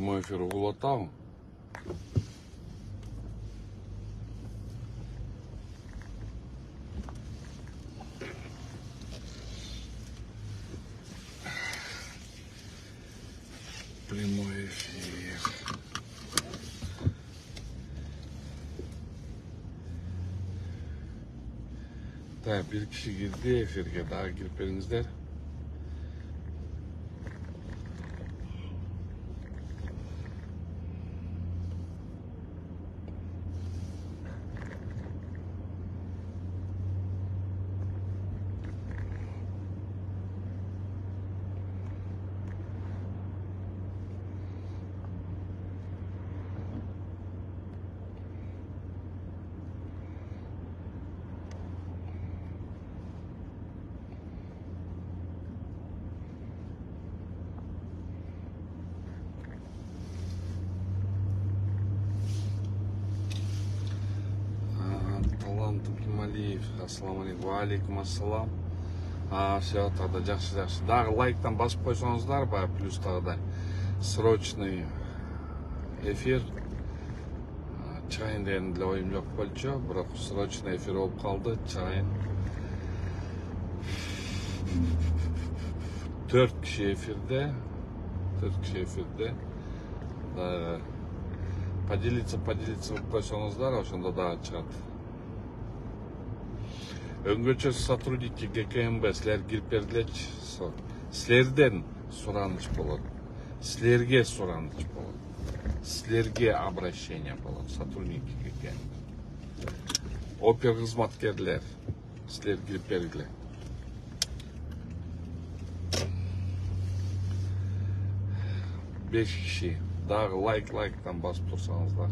Прямой эфир Улатау. Прямой эфир. Так, bir kişi girdi efirge. Daha girip elinizler. Ассаламу алейкум. Алейкум ассалам. Все, тогда жақсы. Дағы лайктан басып қойсаңыздар, плюс тағыда срочный эфир. Чайын деген для ойым жоқ болчу, бірақ срочный эфир болып қалды. Чайын 4 кişi эфирде. Поделиться болып қойсаңыздар, ошондо да чыгат. Öngörçü сотрудники ГКМБ силер кирип бергилечи. Силерден сураныч болот. Силерге сураныч болот. Силерге обращение болот. Сотрудники ГКМБ. Опер кызматкерлер. Силер кирип бергиле. Беш киши. Дагы лайктан басып турсаңыздар.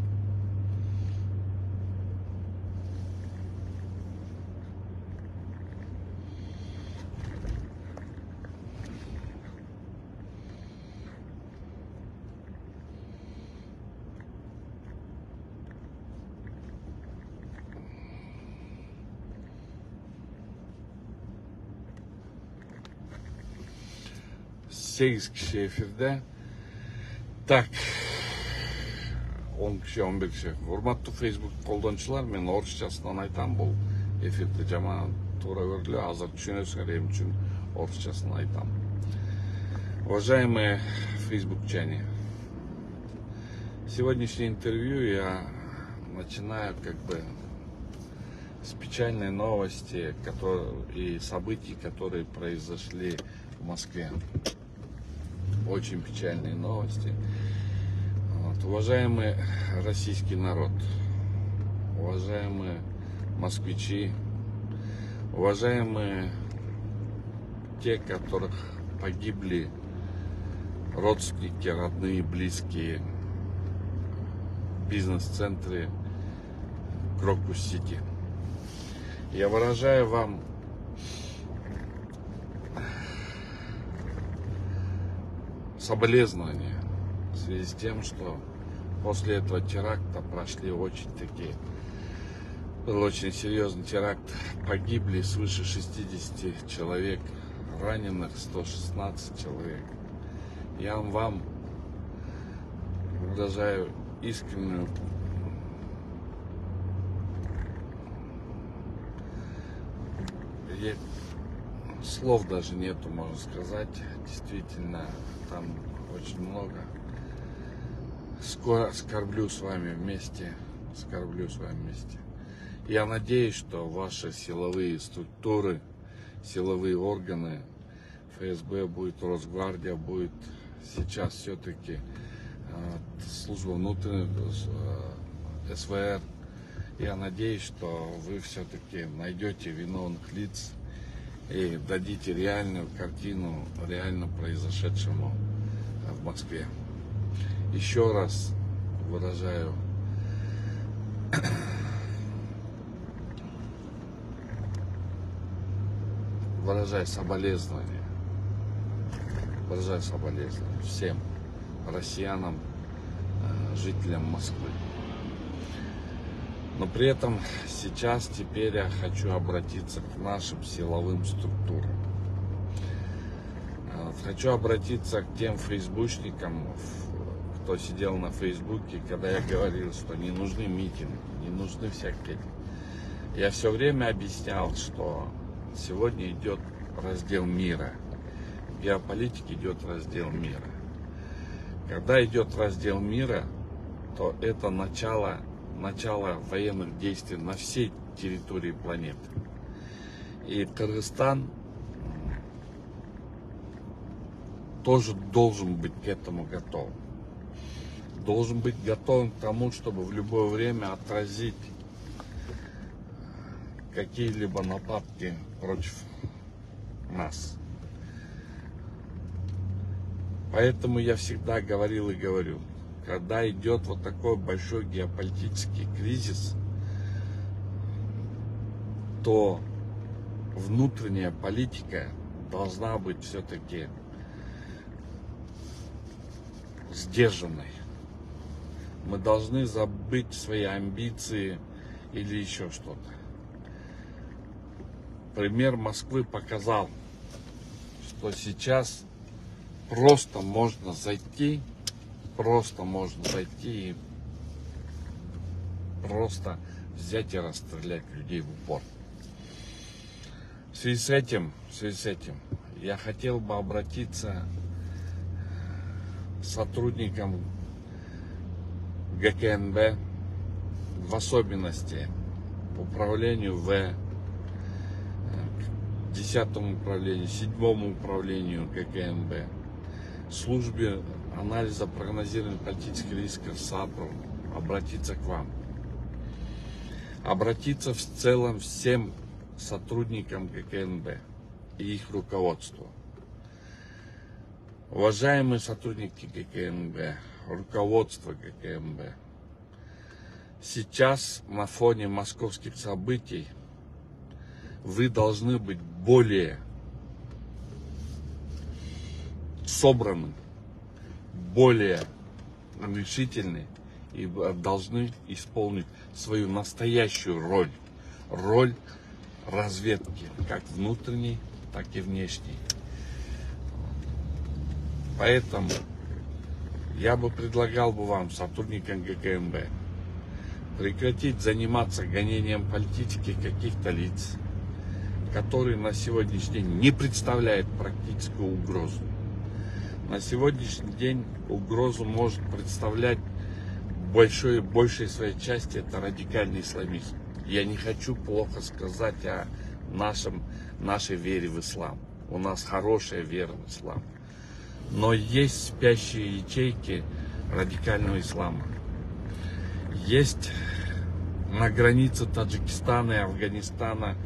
Sekiz kişi efirde. Так, 10 kişi, 11 kişi. Урматтуу Facebook колдончулар, мен орусчасынан айтам, бул эфирде жаман туура көрдүлө, азыр түшүнөсүңөр, эми үчүн орусчасын айтам. Уважаемые фейсбукчане, сегодняшнее интервью я начинаю с печальной новости и событий, которые произошли в Москве. Очень печальные новости. Уважаемый российский народ, уважаемые москвичи, уважаемые те, которых погибли родственники, родные, близкие в бизнес-центре Крокус-Сити. Я выражаю вам соболезнования в связи с тем, что после этого теракта прошли был очень серьезный теракт, погибли свыше 60 человек, раненых 116 человек. Я вам выражаю искреннюю слов даже нету, можно сказать. Действительно, там очень много. Скорблю с вами вместе. Я надеюсь, что ваши силовые структуры, силовые органы, ФСБ будет, Росгвардия будет, сейчас все-таки служба внутренних, СВР. Я надеюсь, что вы все-таки найдете виновных лиц и дадите реальную картину реально произошедшему в Москве. Еще раз выражаю соболезнования. Всем россиянам, жителям Москвы. Но при этом теперь я хочу обратиться к нашим силовым структурам. Хочу обратиться к тем фейсбучникам, кто сидел на Фейсбуке, когда я говорил, что не нужны митинги, не нужны всякие. Я все время объяснял, что сегодня идет раздел мира. В геополитике идет раздел мира. Когда идет раздел мира, то это начало военных действий на всей территории планеты. И Кыргызстан тоже должен быть к этому готов. Должен быть готов к тому, чтобы в любое время отразить какие-либо нападки против нас. Поэтому я всегда говорил и говорю, когда идет вот такой большой геополитический кризис, то внутренняя политика должна быть все-таки сдержанной. Мы должны забыть свои амбиции или еще что-то. Пример Москвы показал, что сейчас просто можно зайти и просто взять и расстрелять людей в упор. В связи с этим я хотел бы обратиться к сотрудникам ГКНБ, в особенности управлению В, 10-му управлению, 7-му управлению ГКНБ, службе анализа прогнозирования политических рисков САПРу, обратиться к вам. Обратиться в целом всем сотрудникам ГКНБ и их руководству. Уважаемые сотрудники ГКНБ, руководство ГКНБ, сейчас на фоне московских событий вы должны быть более собраны, более решительны и должны исполнить свою настоящую роль разведки, как внутренней, так и внешней. Поэтому я бы предлагал вам, сотрудникам ГКНБ, прекратить заниматься гонением политики каких-то лиц, которые на сегодняшний день не представляют практическую угрозу. На сегодняшний день угрозу может представлять большей своей части это радикальный исламизм. Я не хочу плохо сказать о нашей вере в ислам. У нас хорошая вера в ислам. Но есть спящие ячейки радикального ислама. Есть на границе Таджикистана и Афганистана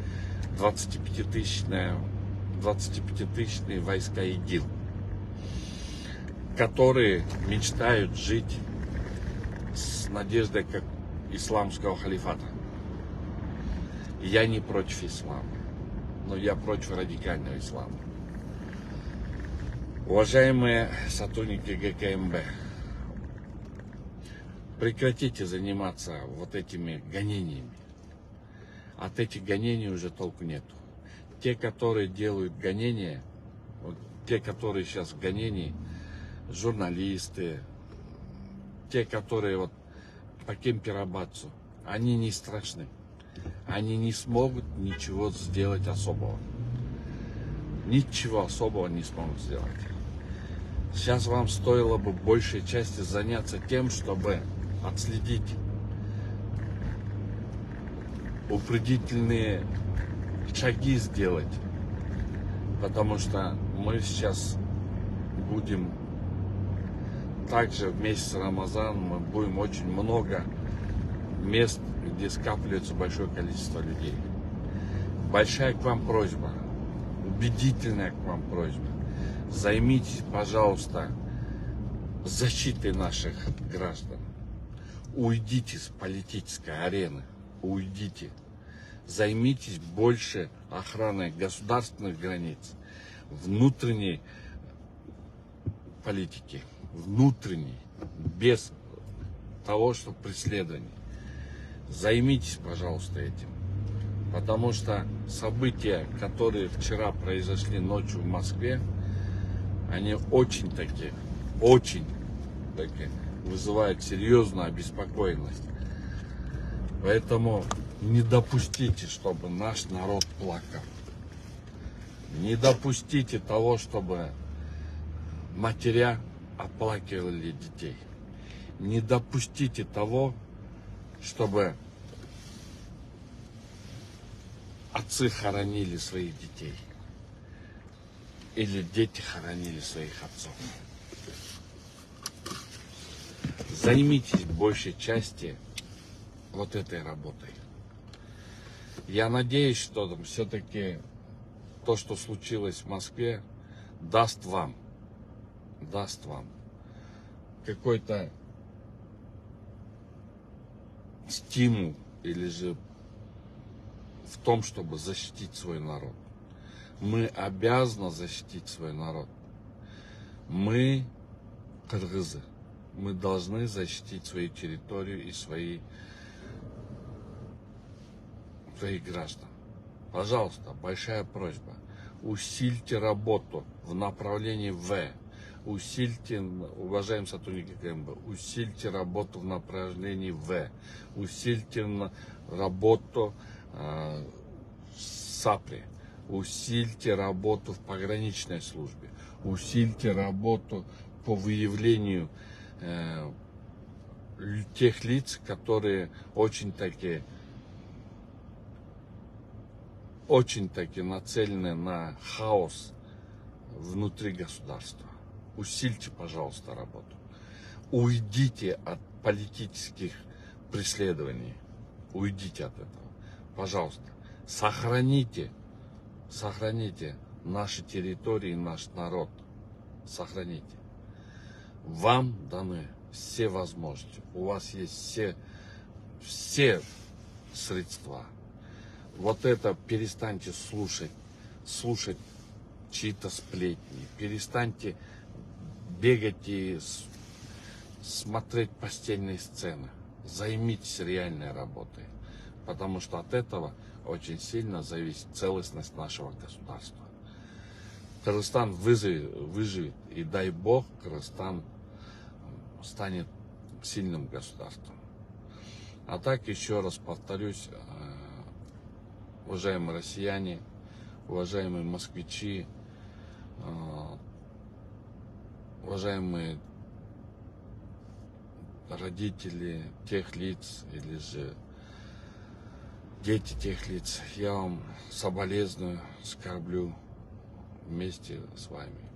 25-тысячные войска ИГИЛ, которые мечтают жить с надеждой как исламского халифата. Я не против ислама, но я против радикального ислама. Уважаемые сотрудники ГКНБ, прекратите заниматься вот этими гонениями. От этих гонений уже толку нету. Те, которые делают гонения, те, которые сейчас в гонении, журналисты, те, которые по Кемпер-Аббацу, они не страшны. Они не смогут ничего сделать особого. Ничего особого не смогут сделать. Сейчас вам стоило бы большей части заняться тем, чтобы отследить упредительные шаги сделать. Потому что мы сейчас будем также в месяц Рамазан, мы будем очень много мест, где скапливается большое количество людей. Большая к вам просьба, убедительная к вам просьба. Займитесь, пожалуйста, защитой наших граждан. Уйдите с политической арены, уйдите. Займитесь больше охраной государственных границ, внутренней политики, внутренней, без того, что преследование. Займитесь, пожалуйста, этим. Потому что события, которые вчера произошли ночью в Москве, они очень такие вызывает серьезную обеспокоенность. Поэтому не допустите, чтобы наш народ плакал. Не допустите того, чтобы матеря оплакивали детей. Не допустите того, чтобы отцы хоронили своих детей. Или дети хоронили своих отцов. Займитесь большей части вот этой работой. Я надеюсь, что все-таки то, что случилось в Москве, даст вам какой-то стимул или же в том, чтобы защитить свой народ. Мы обязаны защитить свой народ. Мы, кыргызы, мы должны защитить свою территорию и своих граждан. Пожалуйста, большая просьба, усильте работу в направлении В. Усильте, уважаемые сотрудники КМБ, усильте работу в направлении В. Усильте работу в САПРе. Усильте работу в пограничной службе. Усильте работу по выявлению тех лиц, которые очень таки нацелены на хаос внутри государства. Усильте, пожалуйста, работу. Уйдите от политических преследований. Уйдите от этого. Пожалуйста. Сохраните наши территории, наш народ. Сохраните. Вам даны все возможности. У вас есть все средства. Вот это перестаньте слушать чьи-то сплетни. Перестаньте бегать и смотреть постельные сцены. Займитесь реальной работой. Потому что от этого очень сильно зависит целостность нашего государства. Кыргызстан выживет, и дай Бог, Кыргызстан станет сильным государством. А так, еще раз повторюсь, уважаемые россияне, уважаемые москвичи, уважаемые родители тех лиц или же дети тех лиц, я вам соболезную, скорблю вместе с вами.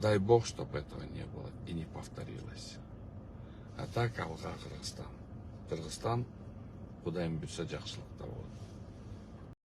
Дай Бог, чтобы этого не было и не повторилось. А так, алға Кыргызстан. Кыргызстан, куда им бюджет жақсылықта болады.